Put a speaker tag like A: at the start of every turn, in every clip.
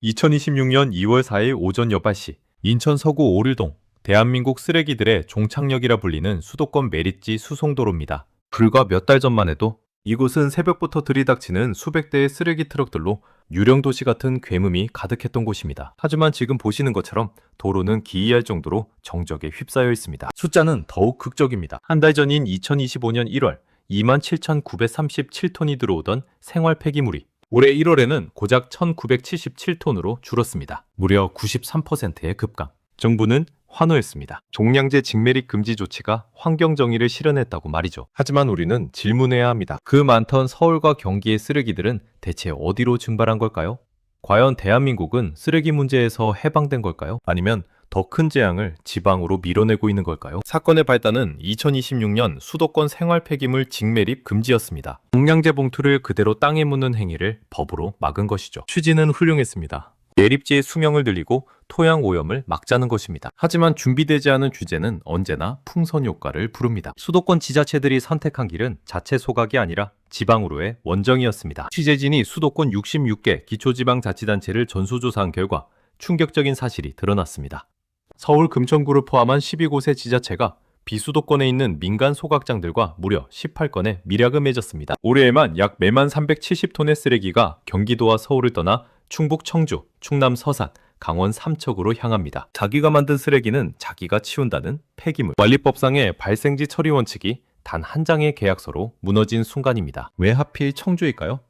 A: 2026년 2월 4일 오전 8시 인천 서구 오릴동 대한민국 쓰레기들의 종착역이라 불리는 수도권 매립지 수송도로입니다. 불과 몇 달 전만 해도 이곳은 새벽부터 들이닥치는 수백 대의 쓰레기 트럭들로 유령 도시 같은 괴음이 가득했던 곳입니다. 하지만 지금 보시는 것처럼 도로는 기이할 정도로 정적에 휩싸여 있습니다. 숫자는 더욱 극적입니다. 한 달 전인 2025년 1월 27,937톤이 들어오던 생활 폐기물이 올해 1월에는 고작 1,977톤으로 줄었습니다. 무려 93%의 급강. 정부는 환호했습니다. 종량제 직매립 금지 조치가 환경 정의를 실현했다고 말이죠. 하지만 우리는 질문해야 합니다. 그 많던 서울과 경기의 쓰레기들은 대체 어디로 증발한 걸까요? 과연 대한민국은 쓰레기 문제에서 해방된 걸까요? 아니면 더 큰 재앙을 지방으로 밀어내고 있는 걸까요? 사건의 발단은 2026년 수도권 생활 폐기물 직매립 금지였습니다. 종량제 봉투를 그대로 땅에 묻는 행위를 법으로 막은 것이죠. 취지는 훌륭했습니다. 매립지의 수명을 늘리고 토양 오염을 막자는 것입니다. 하지만 준비되지 않은 규제는 언제나 풍선 효과를 부릅니다. 수도권 지자체들이 선택한 길은 자체 소각이 아니라 지방으로의 원정이었습니다. 취재진이 수도권 66개 기초지방자치단체를 전수조사한 결과 충격적인 사실이 드러났습니다. 서울 금천구를 포함한 12곳의 지자체가 비수도권에 있는 민간 소각장들과 무려 18건의 밀약을 맺었습니다. 올해에만 약 매만 370톤의 쓰레기가 경기도와 서울을 떠나 충북 청주, 충남 서산, 강원 삼척으로 향합니다. 자기가 만든 쓰레기는 자기가 치운다는 폐기물. 관리법상의 발생지 처리 원칙이 단 한 장의 계약서로 무너진 순간입니다. 왜 하필 청주일까요?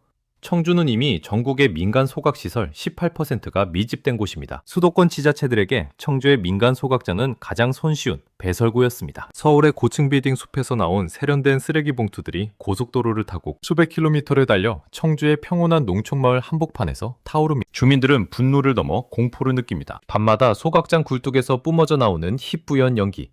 A: 청주는 이미 전국의 민간 소각시설 18%가 밀집된 곳입니다. 수도권 지자체들에게 청주의 민간 소각장은 가장 손쉬운 배설구였습니다. 서울의 고층 빌딩 숲에서 나온 세련된 쓰레기 봉투들이 고속도로를 타고 수백 킬로미터를 달려 청주의 평온한 농촌마을 한복판에서 타오릅니다. 주민들은 분노를 넘어 공포를 느낍니다. 밤마다 소각장 굴뚝에서 뿜어져 나오는 희뿌연 연기.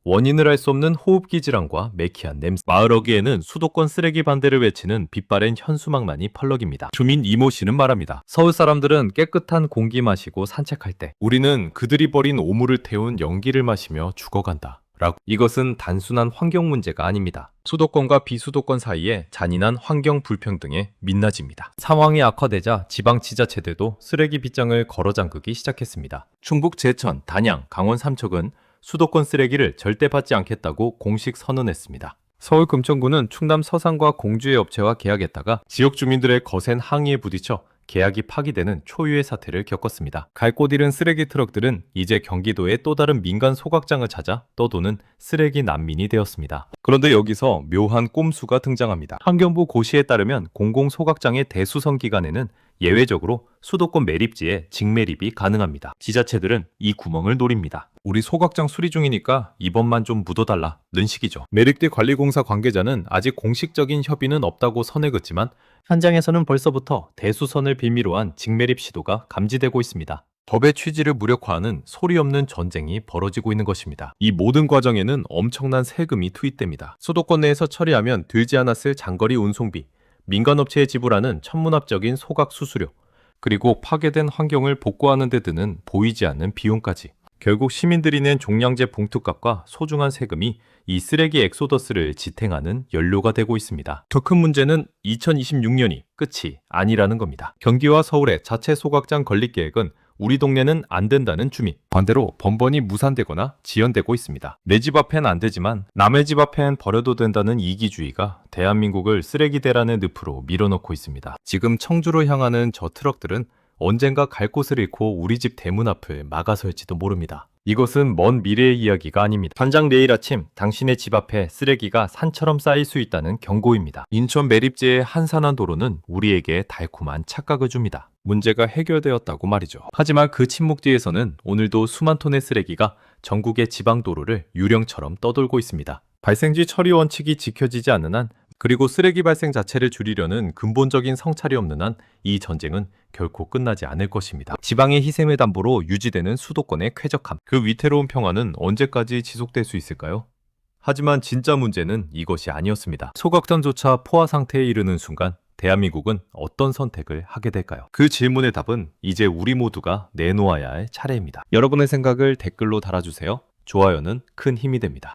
A: 원인을 알 수 없는 호흡기 질환과 매캐한 냄새. 마을 어귀에는 수도권 쓰레기 반대를 외치는 빛바랜 현수막만이 펄럭입니다. 주민 이모 씨는 말합니다. 서울 사람들은 깨끗한 공기 마시고 산책할 때 우리는 그들이 버린 오물을 태운 연기를 마시며 죽어간다. 라고. 이것은 단순한 환경 문제가 아닙니다. 수도권과 비수도권 사이에 잔인한 환경 불평등의 민낯입니다. 상황이 악화되자 지방지자체들도 쓰레기 빗장을 걸어 잠그기 시작했습니다. 충북 제천, 단양, 강원 삼척은 수도권 쓰레기를 절대 받지 않겠다고 공식 선언했습니다. 서울 금천구는 충남 서산과 공주의 업체와 계약했다가 지역 주민들의 거센 항의에 부딪혀 계약이 파기되는 초유의 사태를 겪었습니다. 갈 곳 잃은 쓰레기 트럭들은 이제 경기도의 또 다른 민간 소각장을 찾아 떠도는 쓰레기 난민이 되었습니다. 그런데 여기서 묘한 꼼수가 등장합니다. 환경부 고시에 따르면 공공소각장의 대수선 기간에는 예외적으로 수도권 매립지에 직매립이 가능합니다. 지자체들은 이 구멍을 노립니다. 우리 소각장 수리 중이니까 이번만 좀 묻어달라는 식이죠. 매립지 관리공사 관계자는 아직 공식적인 협의는 없다고 선을 긋지만 현장에서는 벌써부터 대수선을 빌미로 한 직매립 시도가 감지되고 있습니다. 법의 취지를 무력화하는 소리 없는 전쟁이 벌어지고 있는 것입니다. 이 모든 과정에는 엄청난 세금이 투입됩니다. 수도권 내에서 처리하면 들지 않았을 장거리 운송비, 민간업체에 지불하는 천문학적인 소각 수수료, 그리고 파괴된 환경을 복구하는 데 드는 보이지 않는 비용까지. 결국 시민들이 낸 종량제 봉투값과 소중한 세금이 이 쓰레기 엑소더스를 지탱하는 연료가 되고 있습니다. 더 큰 문제는 2026년이 끝이 아니라는 겁니다. 경기와 서울의 자체 소각장 건립 계획은 우리 동네는 안 된다는 주민, 반대로 번번이 무산되거나 지연되고 있습니다. 내 집 앞엔 안 되지만 남의 집 앞엔 버려도 된다는 이기주의가 대한민국을 쓰레기대라는 늪으로 밀어넣고 있습니다. 지금 청주로 향하는 저 트럭들은 언젠가 갈 곳을 잃고 우리 집 대문 앞을 막아설지도 모릅니다. 이것은 먼 미래의 이야기가 아닙니다. 당장 내일 아침 당신의 집 앞에 쓰레기가 산처럼 쌓일 수 있다는 경고입니다. 인천 매립지의 한산한 도로는 우리에게 달콤한 착각을 줍니다. 문제가 해결되었다고 말이죠. 하지만 그 침묵 뒤에서는 오늘도 수만 톤의 쓰레기가 전국의 지방도로를 유령처럼 떠돌고 있습니다. 발생지 처리 원칙이 지켜지지 않는 한, 그리고 쓰레기 발생 자체를 줄이려는 근본적인 성찰이 없는 한 이 전쟁은 결코 끝나지 않을 것입니다. 지방의 희생을 담보로 유지되는 수도권의 쾌적함, 그 위태로운 평화는 언제까지 지속될 수 있을까요? 하지만 진짜 문제는 이것이 아니었습니다. 소각장조차 포화 상태에 이르는 순간 대한민국은 어떤 선택을 하게 될까요? 그 질문의 답은 이제 우리 모두가 내놓아야 할 차례입니다. 여러분의 생각을 댓글로 달아주세요. 좋아요는 큰 힘이 됩니다.